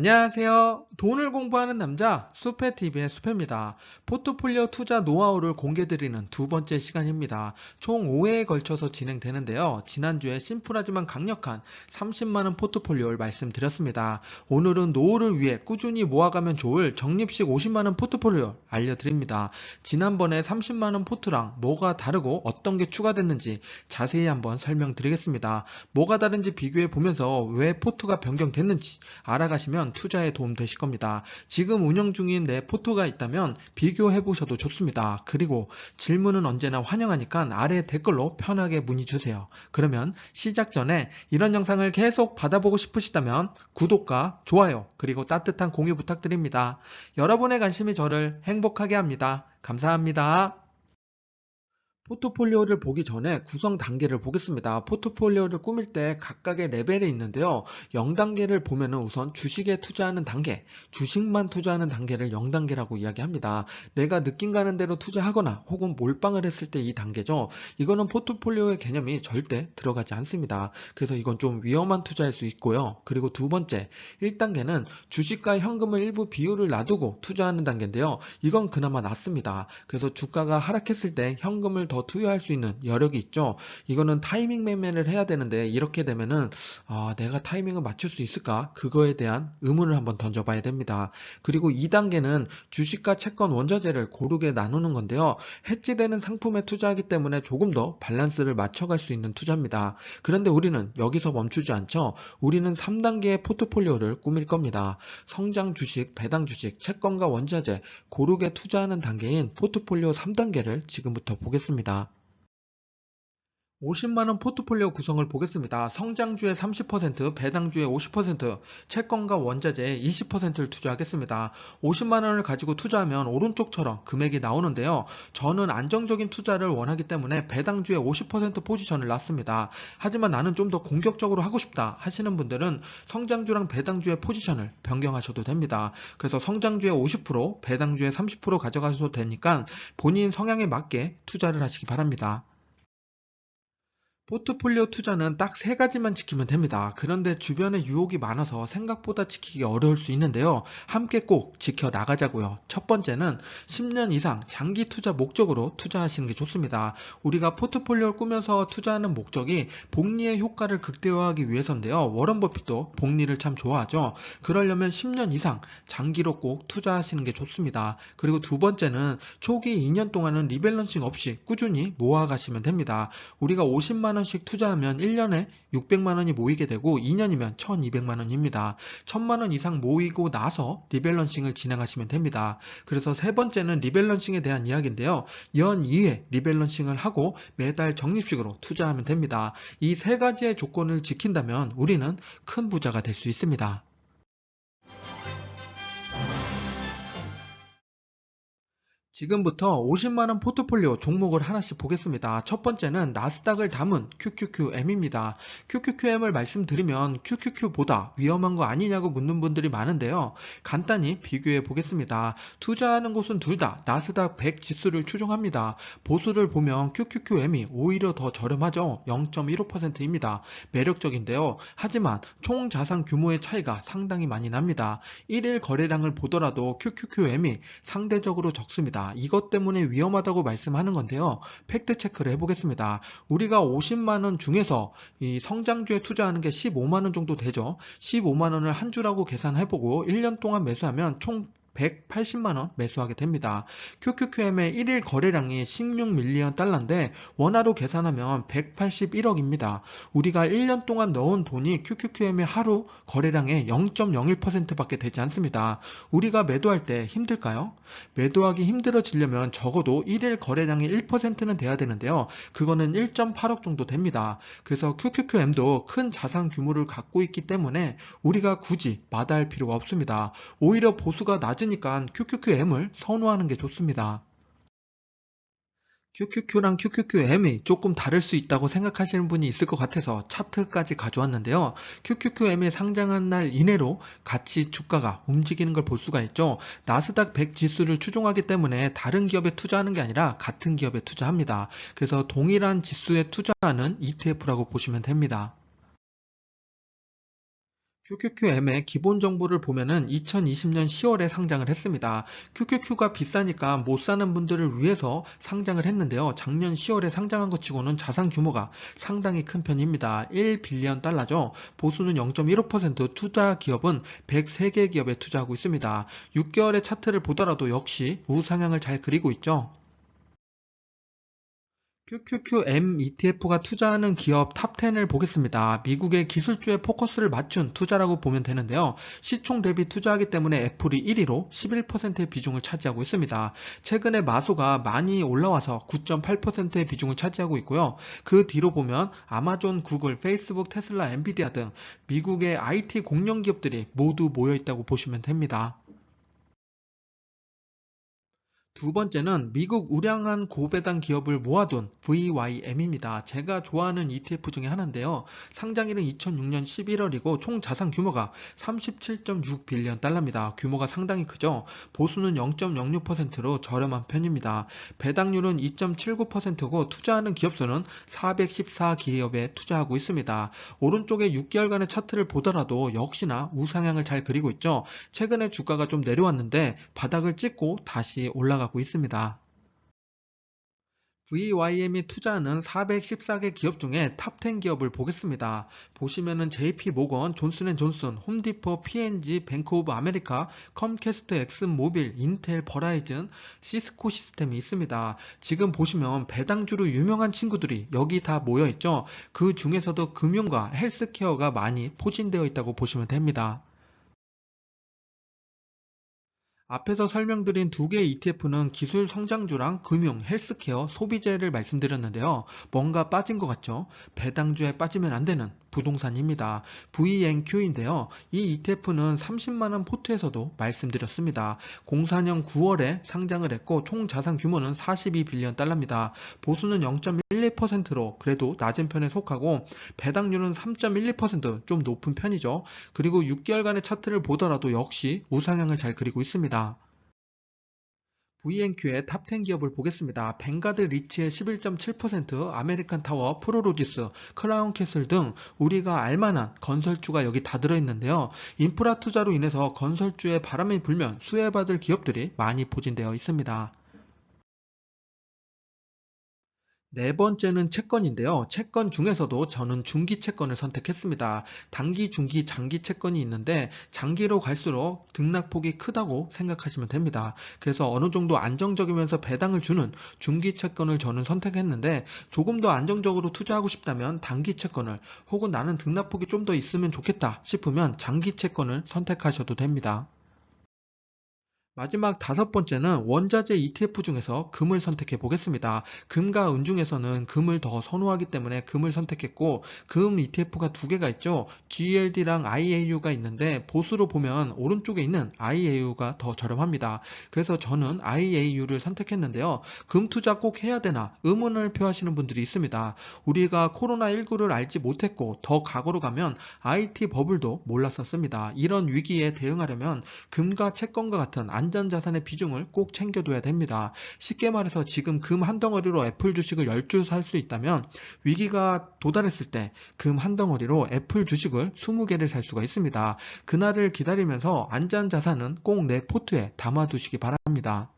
안녕하세요. 돈을 공부하는 남자 수페TV의 수페입니다. 포트폴리오 투자 노하우를 공개드리는 두 번째 시간입니다. 총 5회에 걸쳐서 진행되는데요. 지난주에 심플하지만 강력한 30만원 포트폴리오를 말씀드렸습니다. 오늘은 노후를 위해 꾸준히 모아가면 좋을 적립식 50만원 포트폴리오 알려드립니다. 지난번에 30만원 포트랑 뭐가 다르고 어떤 게 추가됐는지 자세히 한번 설명드리겠습니다. 뭐가 다른지 비교해 보면서 왜 포트가 변경됐는지 알아가시면 투자에 도움 되실 겁니다. 지금 운영 중인 내 포트가 있다면 비교해 보셔도 좋습니다. 그리고 질문은 언제나 환영하니까 아래 댓글로 편하게 문의 주세요. 그러면 시작 전에 이런 영상을 계속 받아보고 싶으시다면 구독과 좋아요 그리고 따뜻한 공유 부탁드립니다. 여러분의 관심이 저를 행복하게 합니다. 감사합니다. 포트폴리오를 보기 전에 구성 단계를 보겠습니다. 포트폴리오를 꾸밀 때 각각의 레벨이 있는데요. 0단계를 보면은 우선 주식에 투자하는 단계, 주식만 투자하는 단계를 0단계라고 이야기합니다. 내가 느낌 가는 대로 투자하거나 혹은 몰빵을 했을 때 이 단계죠. 이거는 포트폴리오의 개념이 절대 들어가지 않습니다. 그래서 이건 좀 위험한 투자일 수 있고요. 그리고 두 번째, 1단계는 주식과 현금을 일부 비율을 놔두고 투자하는 단계인데요. 이건 그나마 낫습니다. 그래서 주가가 하락했을 때 현금을 더 투여할 수 있는 여력이 있죠. 이거는 타이밍 매매를 해야 되는데 이렇게 되면은 내가 타이밍을 맞출 수 있을까? 그거에 대한 의문을 한번 던져봐야 됩니다. 그리고 2단계는 주식과 채권 원자재를 고르게 나누는 건데요. 해지되는 상품에 투자하기 때문에 조금 더 밸런스를 맞춰갈 수 있는 투자입니다. 그런데 우리는 여기서 멈추지 않죠. 우리는 3단계의 포트폴리오를 꾸밀 겁니다. 성장 주식, 배당 주식, 채권과 원자재 고르게 투자하는 단계인 포트폴리오 3단계를 지금부터 보겠습니다. 50만원 포트폴리오 구성을 보겠습니다. 성장주의 30%, 배당주의 50%, 채권과 원자재의 20%를 투자하겠습니다. 50만원을 가지고 투자하면 오른쪽처럼 금액이 나오는데요. 저는 안정적인 투자를 원하기 때문에 배당주의 50% 포지션을 놨습니다. 하지만 나는 좀 더 공격적으로 하고 싶다 하시는 분들은 성장주랑 배당주의 포지션을 변경하셔도 됩니다. 그래서 성장주의 50%, 배당주의 30% 가져가셔도 되니까 본인 성향에 맞게 투자를 하시기 바랍니다. 포트폴리오 투자는 딱 세 가지만 지키면 됩니다. 그런데 주변에 유혹이 많아서 생각보다 지키기 어려울 수 있는데요. 함께 꼭 지켜 나가자고요. 첫 번째는 10년 이상 장기 투자 목적으로 투자하시는 게 좋습니다. 우리가 포트폴리오를 꾸면서 투자하는 목적이 복리의 효과를 극대화하기 위해서인데요. 워런 버핏도 복리를 참 좋아하죠. 그러려면 10년 이상 장기로 꼭 투자하시는 게 좋습니다. 그리고 두 번째는 초기 2년 동안은 리밸런싱 없이 꾸준히 모아가시면 됩니다. 우리가 50만원씩 투자하면 1년에 600만원이 모이게 되고 2년이면 1200만원입니다. 1000만원 이상 모이고 나서 리밸런싱을 진행하시면 됩니다. 그래서 세 번째는 리밸런싱에 대한 이야기인데요. 연 2회 리밸런싱을 하고 매달 적립식으로 투자하면 됩니다. 이 세 가지의 조건을 지킨다면 우리는 큰 부자가 될 수 있습니다. 지금부터 50만원 포트폴리오 종목을 하나씩 보겠습니다. 첫 번째는 나스닥을 담은 QQQM입니다. QQQM을 말씀드리면 QQQ보다 위험한 거 아니냐고 묻는 분들이 많은데요. 간단히 비교해 보겠습니다. 투자하는 곳은 둘 다 나스닥 100 지수를 추종합니다. 보수를 보면 QQQM이 오히려 더 저렴하죠. 0.15%입니다. 매력적인데요. 하지만 총 자산 규모의 차이가 상당히 많이 납니다. 1일 거래량을 보더라도 QQQM이 상대적으로 적습니다. 이것 때문에 위험하다고 말씀하는 건데요. 팩트 체크를 해보겠습니다. 우리가 50만원 중에서 이 성장주에 투자하는 게 15만원 정도 되죠. 15만원을 한 주라고 계산해보고 1년 동안 매수하면 총 180만원 매수하게 됩니다. QQQM의 1일 거래량이 16밀리언 달러인데 원화로 계산하면 181억입니다. 우리가 1년 동안 넣은 돈이 QQQM의 하루 거래량의 0.01%밖에 되지 않습니다. 우리가 매도할 때 힘들까요? 매도하기 힘들어지려면 적어도 1일 거래량의 1%는 돼야 되는데요. 그거는 1.8억 정도 됩니다. 그래서 QQQM도 큰 자산 규모를 갖고 있기 때문에 우리가 굳이 마다할 필요가 없습니다. 오히려 보수가 낮으니까 QQQM을 선호하는 게 좋습니다. QQQ랑 QQQM이 조금 다를 수 있다고 생각하시는 분이 있을 것 같아서 차트까지 가져왔는데요. QQQM이 상장한 날 이내로 같이 주가가 움직이는 걸 볼 수가 있죠. 나스닥 100 지수를 추종하기 때문에 다른 기업에 투자하는 게 아니라 같은 기업에 투자합니다. 그래서 동일한 지수에 투자하는 ETF라고 보시면 됩니다. QQQM의 기본 정보를 보면은 2020년 10월에 상장을 했습니다. QQQ가 비싸니까 못 사는 분들을 위해서 상장을 했는데요. 작년 10월에 상장한 것 치고는 자산 규모가 상당히 큰 편입니다. 1빌리언 달러죠. 보수는 0.15%, 투자 기업은 103개 기업에 투자하고 있습니다. 6개월의 차트를 보더라도 역시 우상향을 잘 그리고 있죠. QQQM ETF가 투자하는 기업 탑10을 보겠습니다. 미국의 기술주에 포커스를 맞춘 투자라고 보면 되는데요. 시총 대비 투자하기 때문에 애플이 1위로 11%의 비중을 차지하고 있습니다. 최근에 마소가 많이 올라와서 9.8%의 비중을 차지하고 있고요. 그 뒤로 보면 아마존, 구글, 페이스북, 테슬라, 엔비디아 등 미국의 IT 공룡 기업들이 모두 모여 있다고 보시면 됩니다. 두 번째는 미국 우량한 고배당 기업을 모아둔 VYM입니다. 제가 좋아하는 ETF 중에 하나인데요. 상장일은 2006년 11월이고 총 자산 규모가 37.6빌리언 달러입니다. 규모가 상당히 크죠. 보수는 0.06%로 저렴한 편입니다. 배당률은 2.79%고 투자하는 기업 수는 414기업에 투자하고 있습니다. 오른쪽에 6개월간의 차트를 보더라도 역시나 우상향을 잘 그리고 있죠. 최근에 주가가 좀 내려왔는데 바닥을 찍고 다시 올라가고 있습니다. VYM이 투자하는 414개 기업 중에 탑10 기업을 보겠습니다. 보시면은 JP 모건, 존슨앤존슨, 홈디포, P&G, 뱅크 오브 아메리카, 컴캐스트, 엑슨모빌, 인텔, 버라이즌, 시스코 시스템이 있습니다. 지금 보시면 배당주로 유명한 친구들이 여기 다 모여 있죠. 그 중에서도 금융과 헬스케어가 많이 포진되어 있다고 보시면 됩니다. 앞에서 설명드린 두 개의 ETF는 기술 성장주랑 금융, 헬스케어, 소비재를 말씀드렸는데요. 뭔가 빠진 것 같죠? 배당주에 빠지면 안 되는 부동산입니다. VNQ인데요. 이 ETF는 30만원 포트에서도 말씀드렸습니다. 04년 9월에 상장을 했고 총 자산 규모는 42빌리언 달러입니다. 보수는 0.12%로 그래도 낮은 편에 속하고 배당률은 3.12%좀 높은 편이죠. 그리고 6개월간의 차트를 보더라도 역시 우상향을 잘 그리고 있습니다. VNQ의 탑10 기업을 보겠습니다. 뱅가드 리치의 11.7%, 아메리칸 타워, 프로로지스, 크라운 캐슬 등 우리가 알만한 건설주가 여기 다 들어있는데요. 인프라 투자로 인해서 건설주에 바람이 불면 수혜받을 기업들이 많이 포진되어 있습니다. 네 번째는 채권인데요. 채권 중에서도 저는 중기 채권을 선택했습니다. 단기, 중기, 장기 채권이 있는데 장기로 갈수록 등락폭이 크다고 생각하시면 됩니다. 그래서 어느 정도 안정적이면서 배당을 주는 중기 채권을 저는 선택했는데 조금 더 안정적으로 투자하고 싶다면 단기 채권을 혹은 나는 등락폭이 좀 더 있으면 좋겠다 싶으면 장기 채권을 선택하셔도 됩니다. 마지막 다섯 번째는 원자재 ETF 중에서 금을 선택해 보겠습니다. 금과 은 중에서는 금을 더 선호하기 때문에 금을 선택했고 금 ETF가 두 개가 있죠. GLD랑 IAU가 있는데 보수로 보면 오른쪽에 있는 IAU가 더 저렴합니다. 그래서 저는 IAU를 선택했는데요. 금 투자 꼭 해야 되나 의문을 표하시는 분들이 있습니다. 우리가 코로나19를 알지 못했고 더 과거로 가면 IT 버블도 몰랐었습니다. 이런 위기에 대응하려면 금과 채권과 같은 안전자산의 비중을 꼭 챙겨둬야 됩니다. 쉽게 말해서 지금 금 한 덩어리로 애플 주식을 10주 살 수 있다면 위기가 도달했을 때 금 한 덩어리로 애플 주식을 20개를 살 수가 있습니다. 그날을 기다리면서 안전자산은 꼭 내 포트에 담아두시기 바랍니다.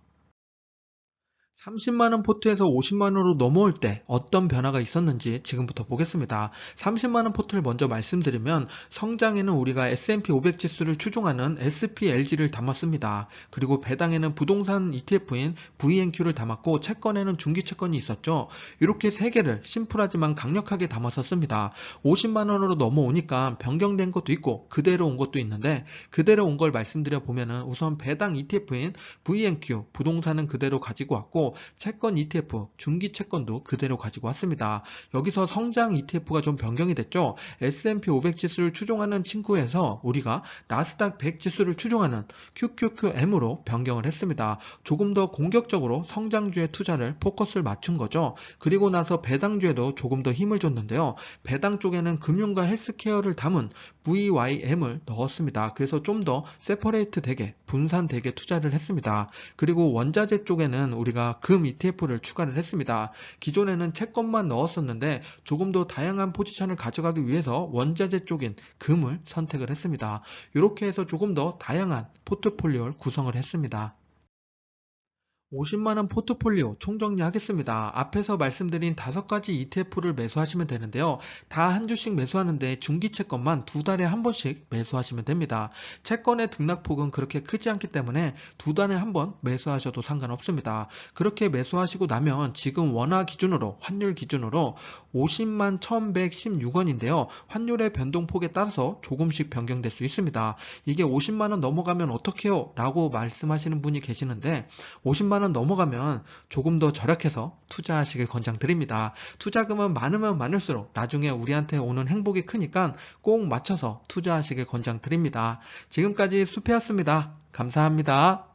30만원 포트에서 50만원으로 넘어올 때 어떤 변화가 있었는지 지금부터 보겠습니다. 30만원 포트를 먼저 말씀드리면 성장에는 우리가 S&P 500 지수를 추종하는 SPLG를 담았습니다. 그리고 배당에는 부동산 ETF인 VNQ를 담았고 채권에는 중기채권이 있었죠. 이렇게 세 개를 심플하지만 강력하게 담았었습니다. 50만원으로 넘어오니까 변경된 것도 있고 그대로 온 것도 있는데 그대로 온 걸 말씀드려 보면은 우선 배당 ETF인 VNQ 부동산은 그대로 가지고 왔고 채권 ETF, 중기 채권도 그대로 가지고 왔습니다. 여기서 성장 ETF가 좀 변경이 됐죠. S&P 500 지수를 추종하는 친구에서 우리가 나스닥 100 지수를 추종하는 QQQM으로 변경을 했습니다. 조금 더 공격적으로 성장주에 투자를 포커스를 맞춘 거죠. 그리고 나서 배당주에도 조금 더 힘을 줬는데요. 배당 쪽에는 금융과 헬스케어를 담은 VYM을 넣었습니다. 그래서 좀 더 세퍼레이트 되게 분산되게 투자를 했습니다. 그리고 원자재 쪽에는 우리가 금 ETF를 추가를 했습니다. 기존에는 채권만 넣었었는데 조금 더 다양한 포지션을 가져가기 위해서 원자재 쪽인 금을 선택을 했습니다. 이렇게 해서 조금 더 다양한 포트폴리오를 구성을 했습니다. 50만원 포트폴리오 총정리하겠습니다. 앞에서 말씀드린 5가지 ETF를 매수하시면 되는데요. 다 한 주씩 매수하는데 중기채권만 2달에 한 번씩 매수하시면 됩니다. 채권의 등락폭은 그렇게 크지 않기 때문에 2달에 한 번 매수하셔도 상관없습니다. 그렇게 매수하시고 나면 지금 원화 기준으로, 환율 기준으로 50만 1116원인데요. 환율의 변동폭에 따라서 조금씩 변경될 수 있습니다. 이게 50만원 넘어가면 어떡해요? 라고 말씀하시는 분이 계시는데 50만원 넘어가면 조금 더 절약해서 투자하시길 권장드립니다. 투자금은 많으면 많을수록 나중에 우리한테 오는 행복이 크니까 꼭 맞춰서 투자하시길 권장드립니다. 지금까지 수피였습니다. 감사합니다.